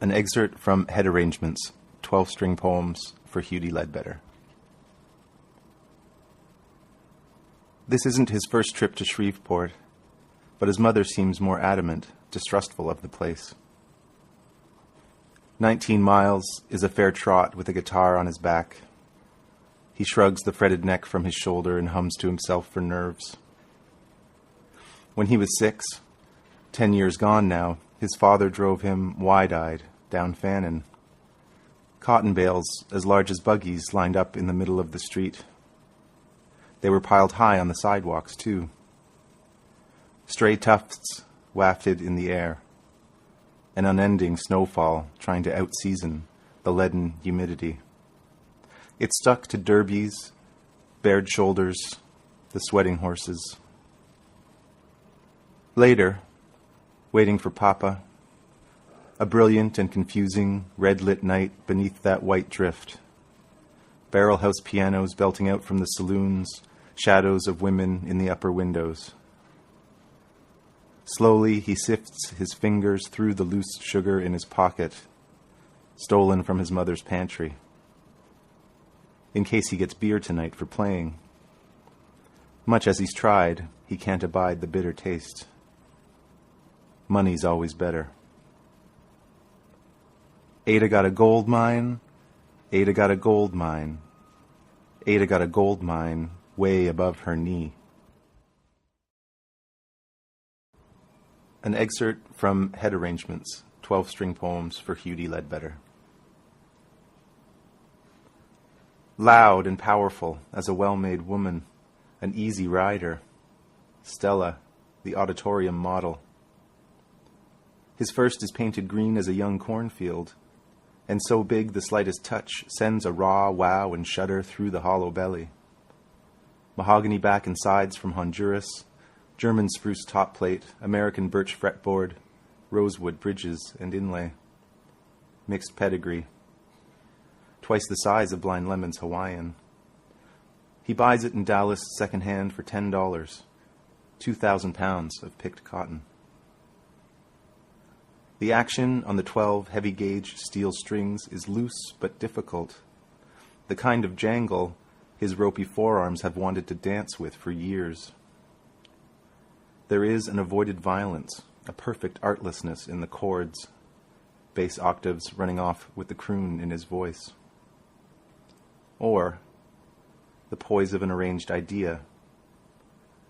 An excerpt from Head Arrangements, 12-string poems for Hugh T Ledbetter. This isn't his first trip to Shreveport, but his mother seems more adamant, distrustful of the place. 19 miles is a fair trot with a guitar on his back. He shrugs the fretted neck from his shoulder and hums to himself for nerves. When he was 6, 10 years gone now, his father drove him wide-eyed down Fannin. Cotton bales as large as buggies lined up in the middle of the street. They were piled high on the sidewalks, too. Stray tufts wafted in the air. An unending snowfall trying to out-season the leaden humidity. It stuck to derbies, bared shoulders, the sweating horses. Later, waiting for Papa, a brilliant and confusing red-lit night beneath that white drift. Barrel-house pianos belting out from the saloons, shadows of women in the upper windows. Slowly he sifts his fingers through the loose sugar in his pocket, stolen from his mother's pantry, in case he gets beer tonight for playing. Much as he's tried, he can't abide the bitter taste. Money's always better. Ada got a gold mine, Ada got a gold mine, Ada got a gold mine way above her knee. An excerpt from Head Arrangements, 12-string poems for Hugh T Ledbetter. Loud and powerful as a well-made woman, an easy rider, Stella, the auditorium model. His first is painted green as a young cornfield, and so big the slightest touch sends a raw wow and shudder through the hollow belly. Mahogany back and sides from Honduras, German spruce top plate, American birch fretboard, rosewood bridges and inlay. Mixed pedigree. Twice the size of Blind Lemon's Hawaiian. He buys it in Dallas secondhand for $10, 2,000 pounds of picked cotton. The action on the 12 heavy-gauge steel strings is loose but difficult, the kind of jangle his ropey forearms have wanted to dance with for years. There is an avoided violence, a perfect artlessness in the chords, bass octaves running off with the croon in his voice. Or the poise of an arranged idea,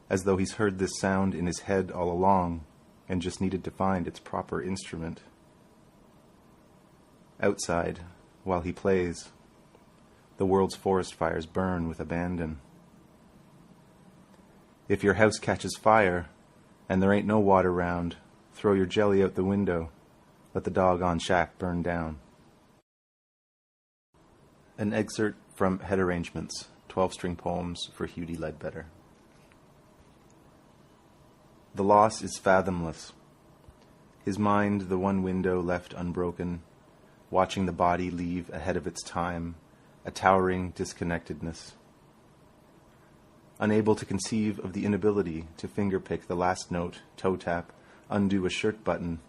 as though he's heard this sound in his head all along and just needed to find its proper instrument. Outside, while he plays, the world's forest fires burn with abandon. If your house catches fire and there ain't no water round, throw your jelly out the window, let the doggone shack burn down. An excerpt from Head Arrangements, 12-string poems for Hugh T Ledbetter. The loss is fathomless. His mind the one window left unbroken, watching the body leave ahead of its time, a towering disconnectedness. Unable to conceive of the inability to fingerpick the last note, toe tap, undo a shirt button,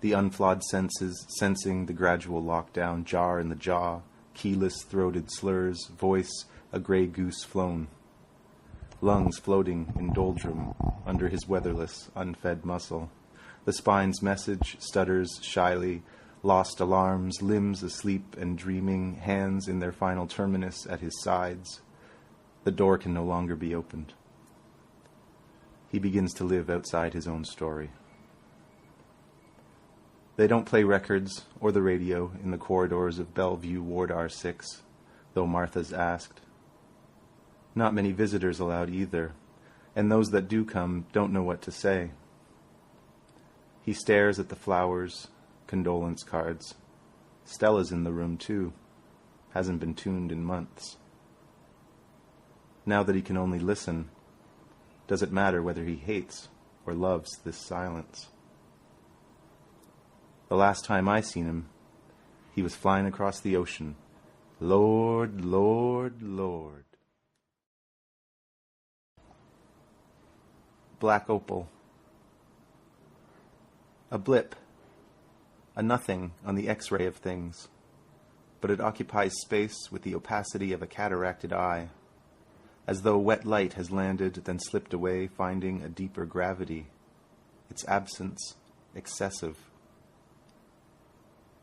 the unflawed senses sensing the gradual lockdown, jar in the jaw, keyless throated slurs, voice a gray goose flown. Lungs floating in doldrum under his weatherless, unfed muscle. The spine's message stutters shyly, lost alarms, limbs asleep and dreaming, hands in their final terminus at his sides. The door can no longer be opened. He begins to live outside his own story. They don't play records or the radio in the corridors of Bellevue Ward R6, though Martha's asked. Not many visitors allowed either, and those that do come don't know what to say. He stares at the flowers, condolence cards. Stella's in the room too, hasn't been tuned in months. Now that he can only listen, does it matter whether he hates or loves this silence? The last time I seen him, he was flying across the ocean. Lord, Lord, Lord. Black Opal. A blip, a nothing on the X-ray of things, but it occupies space with the opacity of a cataracted eye, as though wet light has landed, then slipped away, finding a deeper gravity, its absence excessive.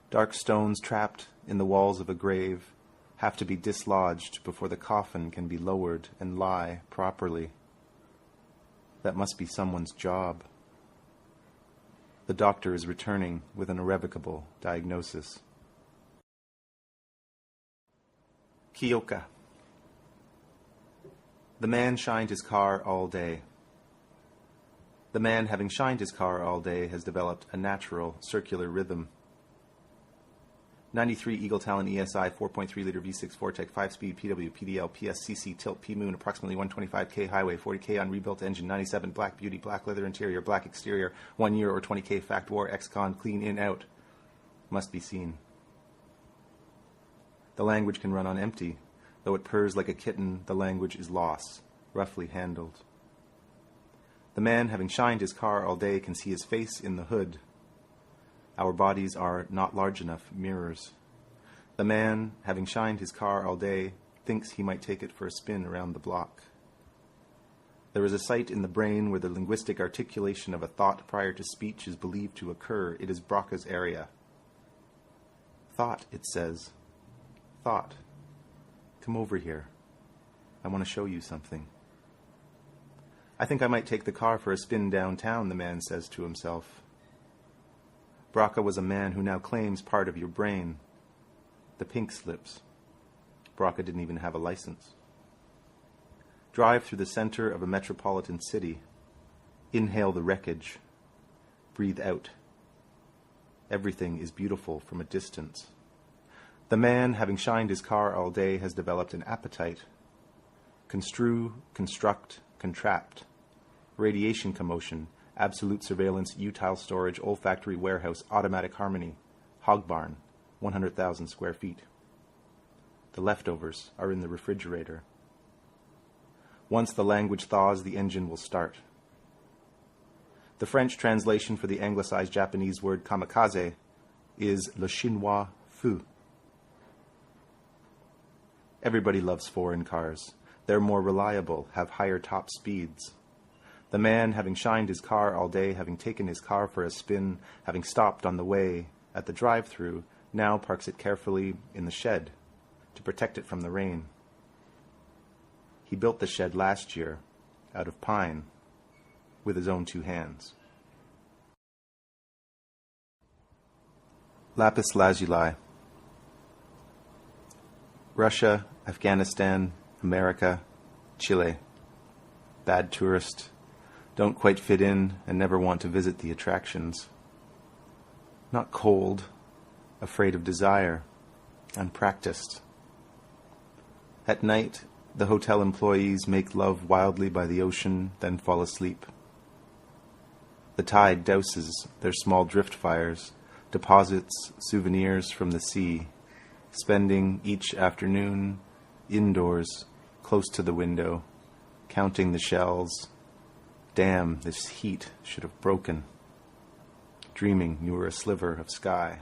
Dark stones trapped in the walls of a grave have to be dislodged before the coffin can be lowered and lie properly. That must be someone's job. The doctor is returning with an irrevocable diagnosis. Kyoka. The man shined his car all day. The man, having shined his car all day, has developed a natural circular rhythm. 93 Eagle Talon ESI 4.3 liter V6 Vortec 5-speed PW PDL PSCC tilt P-Moon approximately 125k highway 40k on rebuilt engine 97 black beauty black leather interior black exterior 1 year or 20k fact war ex-con clean in out. Must be seen. The language can run on empty. Though it purrs like a kitten, the language is lost, roughly handled. The man, having shined his car all day, can see his face in the hood. Our bodies are not large enough mirrors. The man, having shined his car all day, thinks he might take it for a spin around the block. There is a site in the brain where the linguistic articulation of a thought prior to speech is believed to occur. It is Broca's area. Thought, it says. Thought. Come over here. I want to show you something. I think I might take the car for a spin downtown, the man says to himself. Broca was a man who now claims part of your brain. The pink slips. Broca didn't even have a license. Drive through the center of a metropolitan city. Inhale the wreckage. Breathe out. Everything is beautiful from a distance. The man, having shined his car all day, has developed an appetite. Construe, construct, contract. Radiation commotion, absolute surveillance, utile storage, olfactory warehouse, automatic harmony, hog barn, 100,000 square feet. The leftovers are in the refrigerator. Once the language thaws, the engine will start. The French translation for the anglicized Japanese word kamikaze is le chinois fou. Everybody loves foreign cars. They're more reliable, have higher top speeds. The man, having shined his car all day, having taken his car for a spin, having stopped on the way at the drive-thru, now parks it carefully in the shed to protect it from the rain. He built the shed last year out of pine with his own 2 hands. Lapis Lazuli. Russia, Afghanistan, America, Chile. Bad tourist. Don't quite fit in and never want to visit the attractions. Not cold, afraid of desire, unpracticed. At night, the hotel employees make love wildly by the ocean, then fall asleep. The tide douses their small drift fires, deposits souvenirs from the sea, spending each afternoon indoors, close to the window, counting the shells. Damn, this heat should have broken. Dreaming you were a sliver of sky.